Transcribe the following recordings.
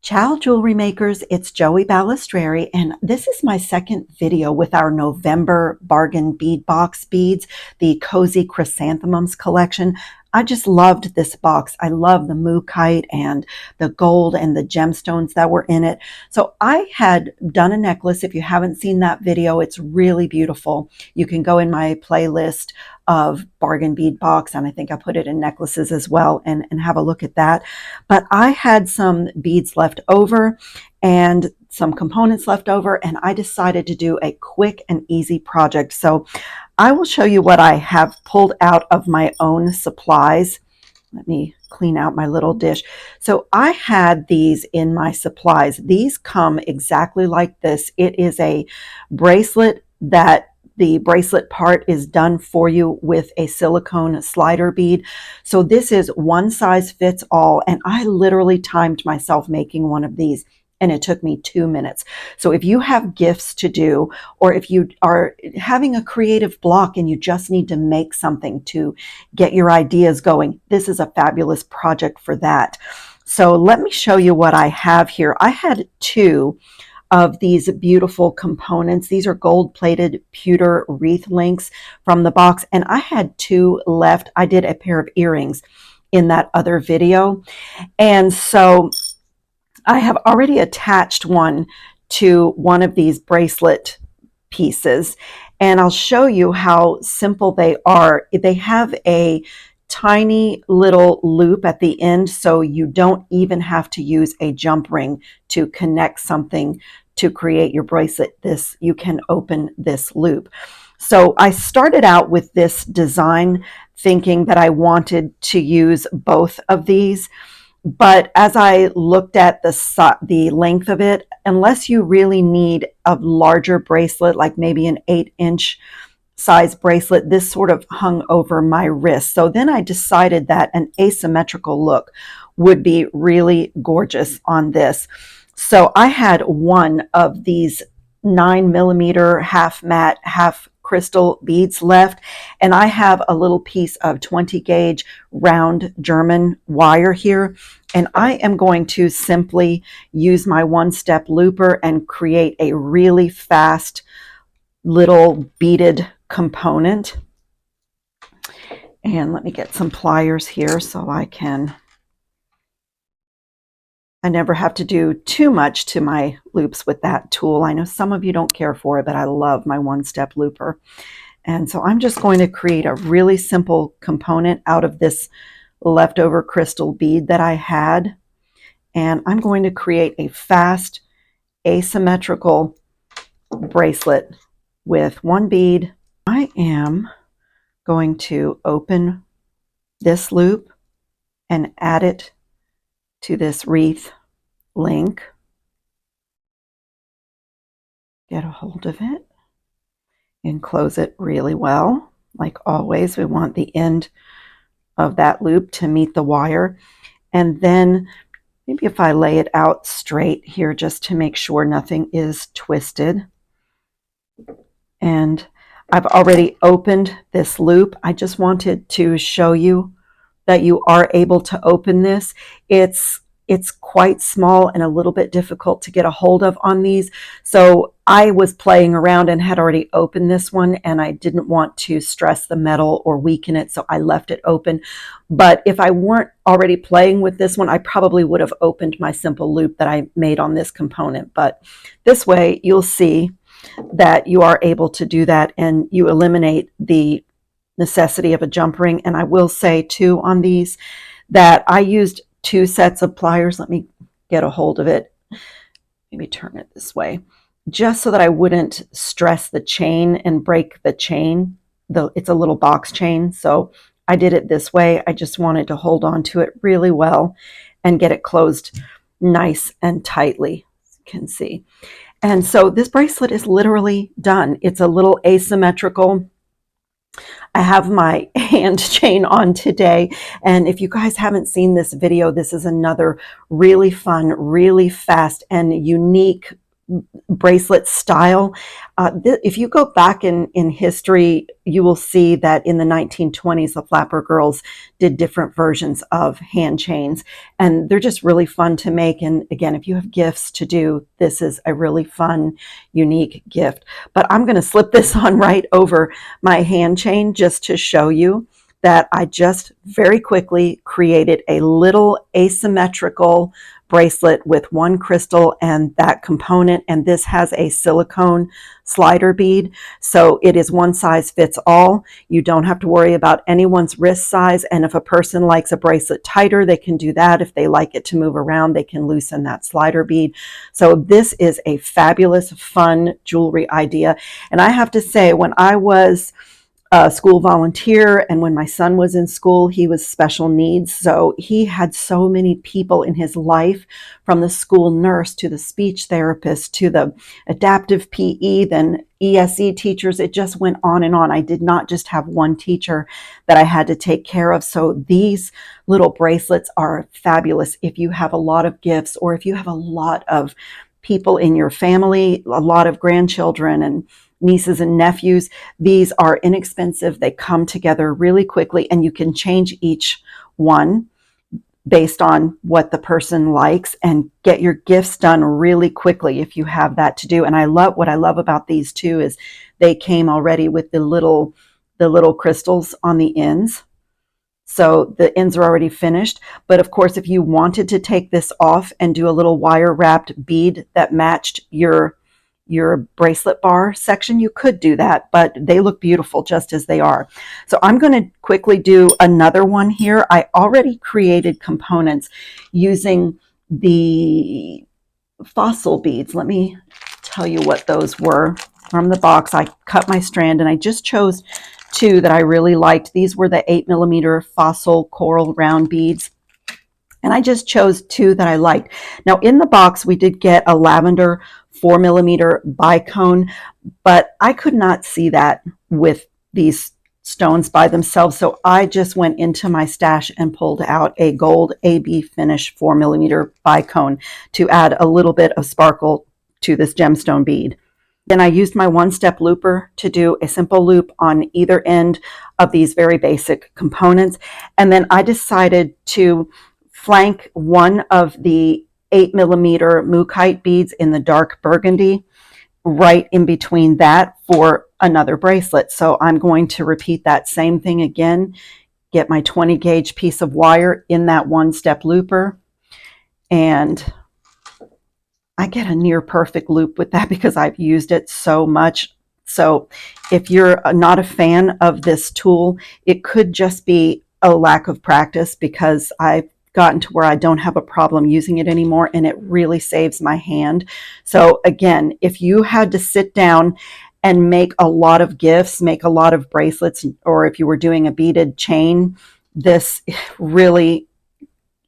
Ciao jewelry makers, it's Joey Balistreri, and this is my second video with our November bargain bead box beads, the Cozy Chrysanthemums collection. I just loved this box. I love the mookaite and the gold and the gemstones that were in it. So I had done a necklace. If you haven't seen that video, it's really beautiful. You can go in my playlist of bargain bead box, and I think I put it in necklaces as well, and have a look at that. But I had some beads left over and some components left over, and I decided to do a quick and easy project. So I will show you what I have pulled out of my own supplies. Let me clean out my little dish. So I had these in my supplies. These come exactly like this. It is a bracelet that the bracelet part is done for you with a silicone slider bead. So this is one size fits all, and I literally timed myself making one of these, and it took me 2 minutes. So if you have gifts to do, or if you are having a creative block and you just need to make something to get your ideas going, this is a fabulous project for that. So let me show you what I have here. I had two of these beautiful components. These are gold-plated pewter wreath links from the box, and I had two left. I did a pair of earrings in that other video, and so I have already attached one to one of these bracelet pieces, and I'll show you how simple they are. They have a tiny little loop at the end, so you don't even have to use a jump ring to connect something to create your bracelet. You can open this loop. So I started out with this design thinking that I wanted to use both of these, but as I looked at the length of it, unless you really need a larger bracelet, like maybe an 8-inch size bracelet, this sort of hung over my wrist. So then I decided that an asymmetrical look would be really gorgeous on this. So I had one of these 9mm half matte, half crystal beads left, and I have a little piece of 20 gauge round German wire here, and I am going to simply use my one-step looper and create a really fast little beaded component. And let me get some pliers here so I never have to do too much to my loops with that tool. I know some of you don't care for it, but I love my one-step looper. And so I'm just going to create a really simple component out of this leftover crystal bead that I had. And I'm going to create a fast asymmetrical bracelet with one bead. I am going to open this loop and add it to this wreath link. Get a hold of it and close it really well. Like always, we want the end of that loop to meet the wire. And then maybe if I lay it out straight here just to make sure nothing is twisted. And I've already opened this loop. I just wanted to show you that you are able to open this. It's quite small and a little bit difficult to get a hold of on these. So I was playing around and had already opened this one, and I didn't want to stress the metal or weaken it, so I left it open. But if I weren't already playing with this one, I probably would have opened my simple loop that I made on this component. But this way you'll see that you are able to do that, and you eliminate the necessity of a jump ring. And I will say too on these that I used 2 sets of pliers. Let me get a hold of it. Maybe turn it this way, just so that I wouldn't stress the chain and break the chain. It's a little box chain, so I did it this way. I just wanted to hold on to it really well and get it closed nice and tightly, as you can see. And so this bracelet is literally done. It's a little asymmetrical. I have my hand chain on today, and if you guys haven't seen this video, this is another really fun, really fast, and unique bracelet style. If you go back in history, you will see that in the 1920s, the flapper girls did different versions of hand chains, and they're just really fun to make. And again, if you have gifts to do, this is a really fun, unique gift. But I'm going to slip this on right over my hand chain just to show you that I just very quickly created a little asymmetrical bracelet with one crystal and that component, and this has a silicone slider bead, so it is one size fits all. You don't have to worry about anyone's wrist size, and if a person likes a bracelet tighter, they can do that. If they like it to move around, they can loosen that slider bead. So this is a fabulous, fun jewelry idea. And I have to say, when I was a school volunteer, and when my son was in school, he was special needs, so he had so many people in his life, from the school nurse to the speech therapist to the adaptive PE, then ESE teachers. It just went on and on. I did not just have one teacher that I had to take care of. So these little bracelets are fabulous if you have a lot of gifts, or if you have a lot of people in your family, a lot of grandchildren and nieces and nephews. These are inexpensive. They come together really quickly, and you can change each one based on what the person likes and get your gifts done really quickly if you have that to do. And what I love about these two is they came already with the little crystals on the ends. So the ends are already finished. But of course, if you wanted to take this off and do a little wire wrapped bead that matched your bracelet bar section, you could do that, but they look beautiful just as they are. So I'm going to quickly do another one here. I already created components using the fossil beads. Let me tell you what those were from the box. I cut my strand, and I just chose two that I really liked. These were the 8mm fossil coral round beads, and I just chose two that I liked. Now in the box, we did get a lavender 4mm bicone, but I could not see that with these stones by themselves. So I just went into my stash and pulled out a gold AB finish 4mm bicone to add a little bit of sparkle to this gemstone bead. Then I used my one-step looper to do a simple loop on either end of these very basic components. And then I decided to flank one of the 8mm mookaite beads in the dark burgundy right in between that for another bracelet. So I'm going to repeat that same thing again, get my 20 gauge piece of wire in that one-step looper, and I get a near perfect loop with that because I've used it so much. So if you're not a fan of this tool, it could just be a lack of practice, because I've gotten to where I don't have a problem using it anymore, and it really saves my hand. So again, if you had to sit down and make a lot of gifts, make a lot of bracelets, or if you were doing a beaded chain, this really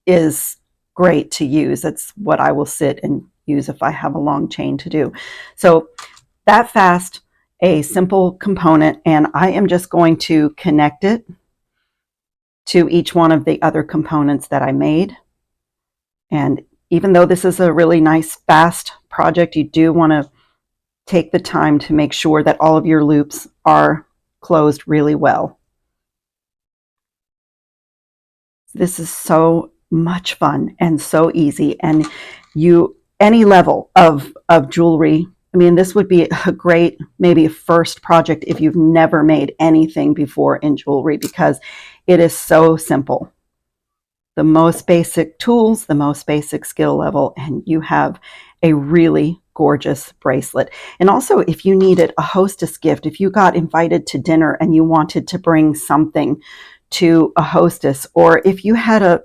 is great to use. That's what I will sit and use if I have a long chain to do. So that fast, a simple component, and I am just going to connect it to each one of the other components that I made. And even though this is a really nice fast project, you do want to take the time to make sure that all of your loops are closed really well. This is so much fun and so easy, and any level of jewelry, I mean, this would be a great, maybe a first project if you've never made anything before in jewelry, because it is so simple. The most basic tools, the most basic skill level, and you have a really gorgeous bracelet. And also, if you needed a hostess gift, if you got invited to dinner and you wanted to bring something to a hostess, or if you had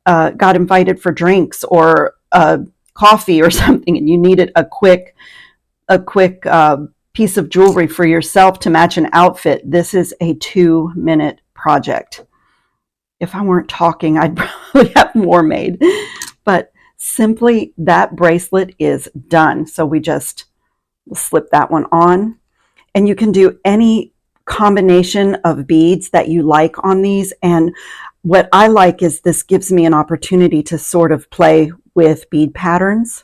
got invited for drinks or coffee or something, and you needed a quick piece of jewelry for yourself to match an outfit, this is a 2-minute project. If I weren't talking, I'd probably have more made, but simply that bracelet is done. So we'll slip that one on, and you can do any combination of beads that you like on these. And what I like is this gives me an opportunity to sort of play with bead patterns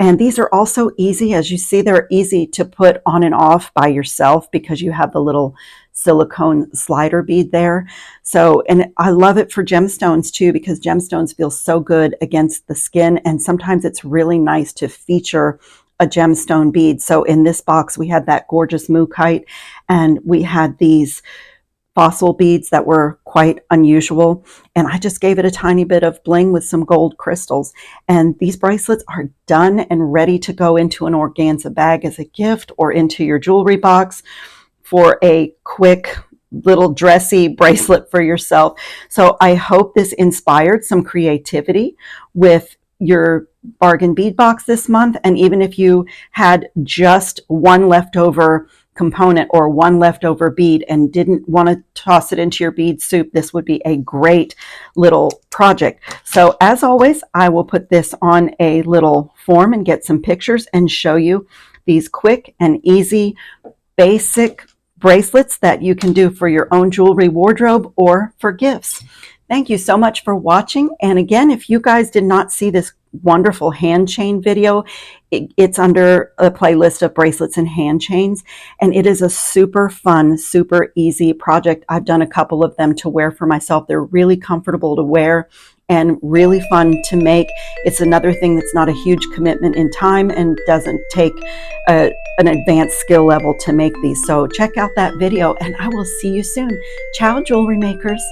And these are also easy. As you see, they're easy to put on and off by yourself because you have the little silicone slider bead there. So, and I love it for gemstones too, because gemstones feel so good against the skin. And sometimes it's really nice to feature a gemstone bead. So in this box, we had that gorgeous mookaite, and we had these fossil beads that were quite unusual, and I just gave it a tiny bit of bling with some gold crystals. And these bracelets are done and ready to go into an organza bag as a gift, or into your jewelry box for a quick little dressy bracelet for yourself. So I hope this inspired some creativity with your bargain bead box this month. And even if you had just one leftover component or one leftover bead and didn't want to toss it into your bead soup, this would be a great little project. So as always, I will put this on a little form and get some pictures and show you these quick and easy basic bracelets that you can do for your own jewelry wardrobe or for gifts. Thank you so much for watching. And again, if you guys did not see this wonderful hand chain video, it's under a playlist of bracelets and hand chains. And it is a super fun, super easy project. I've done a couple of them to wear for myself. They're really comfortable to wear and really fun to make. It's another thing that's not a huge commitment in time and doesn't take an advanced skill level to make these. So check out that video, and I will see you soon. Ciao, jewelry makers.